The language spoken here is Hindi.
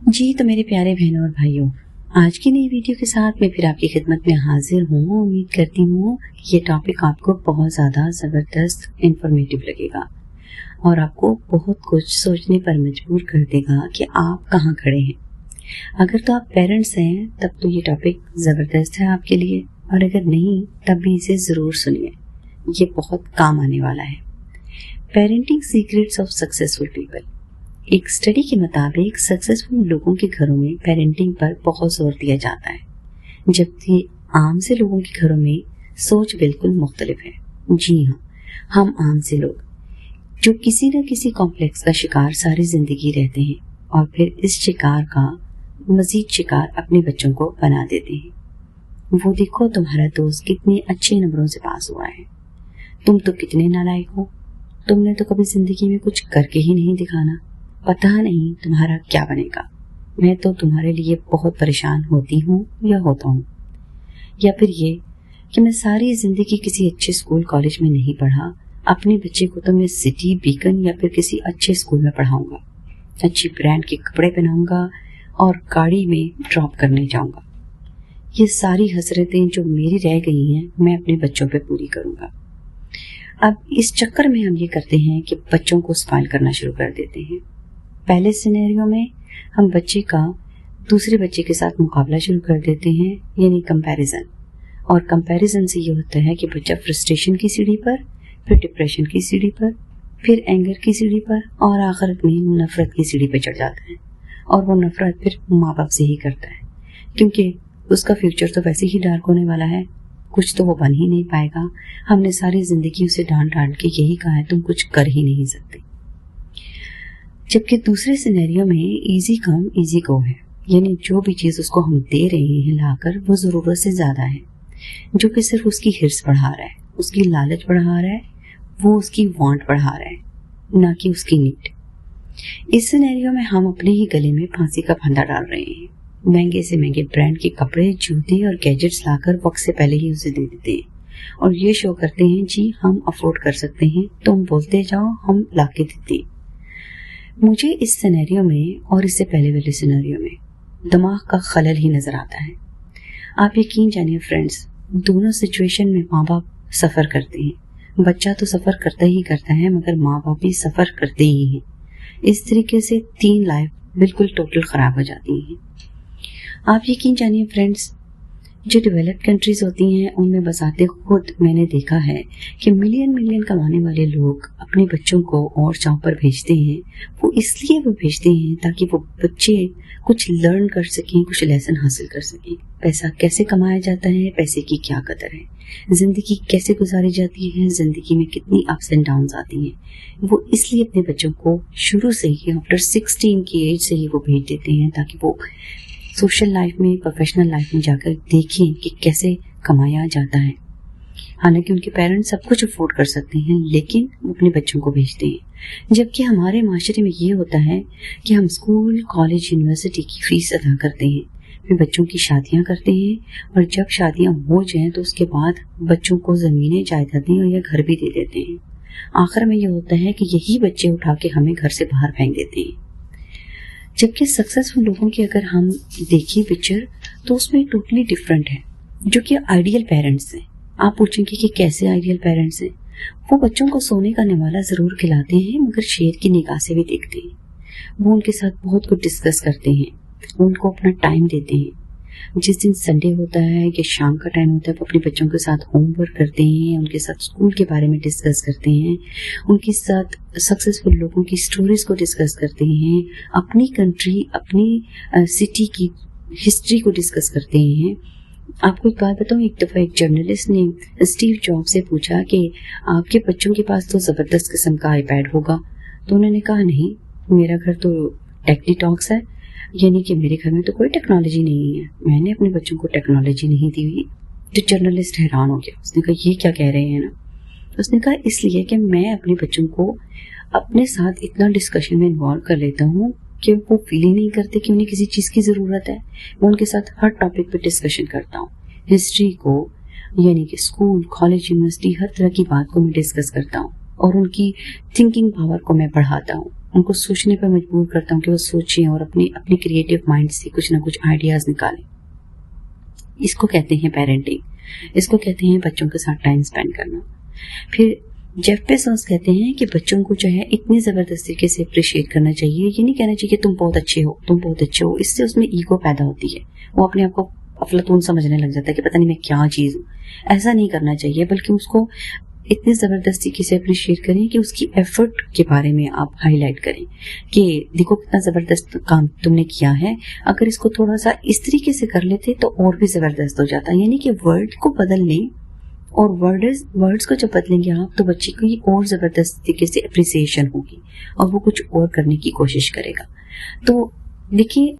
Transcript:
जी तो मेरे प्यारे बहनों और भाइयों, आज की नई वीडियो के साथ मैं फिर आपकी खिदमत में हाजिर हूँ। उम्मीद करती हूँ कि ये टॉपिक आपको बहुत ज़्यादा ज़बरदस्त इंफॉर्मेटिव लगेगा और आपको बहुत कुछ सोचने पर मजबूर कर देगा कि आप कहाँ खड़े हैं। अगर तो आप पेरेंट्स हैं तब तो ये टॉपिक ज़बरदस्त है आपके लिए, और अगर नहीं तब भी इसे ज़रूर सुनिए, ये बहुत काम आने वाला है। Parenting secrets of successful people. एक स्टडी के मुताबिक सक्सेसफुल लोगों के घरों में पेरेंटिंग पर बहुत जोर दिया जाता है, जबकि आम से लोगों के घरों में सोच बिल्कुल मुख्तलिफ है। जी हाँ, हम आम से लोग जो किसी न किसी कॉम्प्लेक्स का शिकार सारी जिंदगी रहते हैं और फिर इस शिकार का मजीद शिकार अपने बच्चों को बना देते हैं। वो देखो तुम्हारा दोस्त कितने अच्छे नंबरों से पास हुआ है, तुम तो कितने नालायक हो, तुमने तो कभी जिंदगी में कुछ करके ही नहीं दिखाना, पता नहीं तुम्हारा क्या बनेगा, मैं तो तुम्हारे लिए बहुत परेशान होती हूँ या होता हूँ। या फिर ये कि मैं सारी जिंदगी किसी अच्छे स्कूल कॉलेज में नहीं पढ़ा, अपने बच्चे को तो मैं सिटी बीकन या फिर किसी अच्छे स्कूल में पढ़ाऊंगा, अच्छी ब्रांड के कपड़े पहनाऊंगा और गाड़ी में ड्रॉप करने जाऊंगा। ये सारी हसरतें जो मेरी रह गई हैं मैं अपने बच्चों पे पूरी करूंगा। अब इस चक्कर में हम ये करते हैं कि बच्चों को स्पाइल करना शुरू कर देते हैं। पहले सिनेरियो में हम बच्चे का दूसरे बच्चे के साथ मुकाबला शुरू कर देते हैं, यानी कंपैरिजन। और कंपैरिजन से ये होता है कि बच्चा फ्रस्ट्रेशन की सीढ़ी पर, फिर डिप्रेशन की सीढ़ी पर, फिर एंगर की सीढ़ी पर और आखिर में नफरत की सीढ़ी पर चढ़ जाता है। और वो नफरत फिर माँ बाप से ही करता है, क्योंकि उसका फ्यूचर तो वैसे ही डार्क होने वाला है, कुछ तो वो बन ही नहीं पाएगा। हमने सारी जिंदगी उसे डांट डांट के यही कहा है तुम कुछ कर ही नहीं सकते। जबकि दूसरे सिनेरियो में इजी कम इजी गो है, यानी जो भी चीज उसको हम दे रहे हैं लाकर वो जरूरत से ज्यादा है, जो कि सिर्फ उसकी हिर्स बढ़ा रहा है, उसकी लालच बढ़ा रहा है, वो उसकी वांट बढ़ा रहा है, ना कि उसकी नीड। इस सिनेरियो में हम अपने ही गले में फांसी का फंदा डाल रहे हैं। महंगे से महंगे ब्रांड के कपड़े, जूते और गैजेट्स लाकर वक्त से पहले ही उसे दे देते हैं और ये शो करते हैं जी हम अफोर्ड कर सकते हैं, तुम बोलते जाओ हम लाके देते हैं। मुझे इस सिनेरियो में और इससे पहले वाले सिनेरियो में दिमाग का खलल ही नजर आता है। आप यकीन जानिए फ्रेंड्स, दोनों सिचुएशन में माँ बाप सफर करते हैं। बच्चा तो सफर करता ही करता है, मगर माँ बाप भी सफर करते ही हैं। इस तरीके से 3 लाइफ बिल्कुल टोटल खराब हो जाती हैं। आप यकीन जानिए फ्रेंड्स, जो डेवलप्ड कंट्रीज होती हैं उनमें बसाते खुद मैंने देखा है कि मिलियन कमाने वाले लोग अपने बच्चों को और जॉब पर भेजते हैं। वो इसलिए वो भेजते हैं ताकि वो बच्चे कुछ लर्न कर सकें, कुछ लेसन हासिल कर सकें। पैसा कैसे कमाया जाता है, पैसे की क्या कदर है, जिंदगी कैसे गुजारी जाती है, जिंदगी में कितनी अप्स एंड डाउन्स आती हैं। वो इसलिए अपने बच्चों को शुरू से ही आफ्टर 16 की एज से ही वो भेज देते हैं ताकि वो सोशल लाइफ में, प्रोफेशनल लाइफ में जाकर देखें कि कैसे कमाया जाता है। हालांकि उनके पेरेंट्स सब कुछ अफोर्ड कर सकते हैं, लेकिन वो अपने बच्चों को भेजते हैं। जबकि हमारे माशरे में ये होता है कि हम स्कूल, कॉलेज, यूनिवर्सिटी की फीस अदा करते हैं, फिर बच्चों की शादियां करते हैं और जब शादियां हो जाएं तो उसके बाद बच्चों को जमीनें, जायदादें या घर भी दे देते हैं। आखिर में ये होता है कि यही बच्चे उठा के हमें घर से बाहर फेंक देते हैं। जबकि सक्सेसफुल लोगों की अगर हम देखें पिक्चर तो उसमें टोटली डिफरेंट है, जो कि आइडियल पेरेंट्स हैं। आप पूछेंगे कि कैसे आइडियल पेरेंट्स हैं? वो बच्चों को सोने का निवाला जरूर खिलाते हैं, मगर शेर की निगाह से भी देखते हैं। वो उनके साथ बहुत कुछ डिस्कस करते हैं, उनको अपना टाइम देते हैं। जिस दिन संडे होता है या शाम का टाइम होता है वो अपने बच्चों के साथ होमवर्क करते हैं, उनके साथ स्कूल के बारे में डिस्कस करते हैं, उनके साथ सक्सेसफुल लोगों की स्टोरीज को डिस्कस करते हैं, अपनी कंट्री, अपनी सिटी की हिस्ट्री को डिस्कस करते हैं। आपको एक बात बताऊं, एक दफा एक जर्नलिस्ट ने स्टीव जॉब से पूछा कि आपके बच्चों के पास तो जबरदस्त किस्म का आईपैड होगा, तो उन्होंने कहा नहीं, मेरा घर तो टेक टॉक्स है, यानी कि मेरे घर में तो कोई टेक्नोलॉजी नहीं है, मैंने अपने बच्चों को टेक्नोलॉजी नहीं दी हुई। तो जर्नलिस्ट हैरान हो गया, उसने कहा ये क्या कह रहे हैं ना? उसने कहा इसलिए कि मैं अपने बच्चों को अपने साथ इतना डिस्कशन में इन्वॉल्व कर लेता हूँ कि वो फील ही नहीं करते कि उन्हें किसी चीज की जरूरत है। मैं उनके साथ हर टॉपिक पे डिस्कशन करता हूँ, हिस्ट्री को, यानी कि स्कूल, कॉलेज, यूनिवर्सिटी, हर तरह की बात को मैं डिस्कस करता हूँ और उनकी थिंकिंग पावर को मैं बढ़ाता हूँ उनको सोचने पर मजबूर करता हूँ कि वो सोचें और अपनी अपनी क्रिएटिव माइंड से कुछ ना कुछ आइडियाज निकालें। इसको कहते हैं पेरेंटिंग, इसको कहते हैं बच्चों के साथ टाइम स्पेंड करना। फिर जेफ बेज़ोस कहते हैं कि बच्चों को जो है इतनी जबरदस्ती के से अप्रिशिएट करना चाहिए, ये नहीं कहना चाहिए कि तुम बहुत अच्छे हो, तुम बहुत अच्छे हो। इससे उसमें ईगो पैदा होती है, वो अपने आप को अफलातून समझने लग जाता है कि पता नहीं मैं क्या चीज हूँ। ऐसा नहीं करना चाहिए, बल्कि उसको इतनी जबरदस्ती की से अप्रिशिएट करें कि उसकी एफर्ट के बारे में आप हाईलाइट करें कि देखो कितना जबरदस्त काम तुमने किया है, अगर इसको थोड़ा सा इस तरीके से कर लेते तो और भी जबरदस्त हो जाता। यानी कि वर्ड को बदल लें, और वर्ड्स को जब बदलेंगे आप तो बच्चे की और जबरदस्त तरीके से अप्रिसिएशन होगी और वो कुछ और करने की कोशिश करेगा। तो देखिए,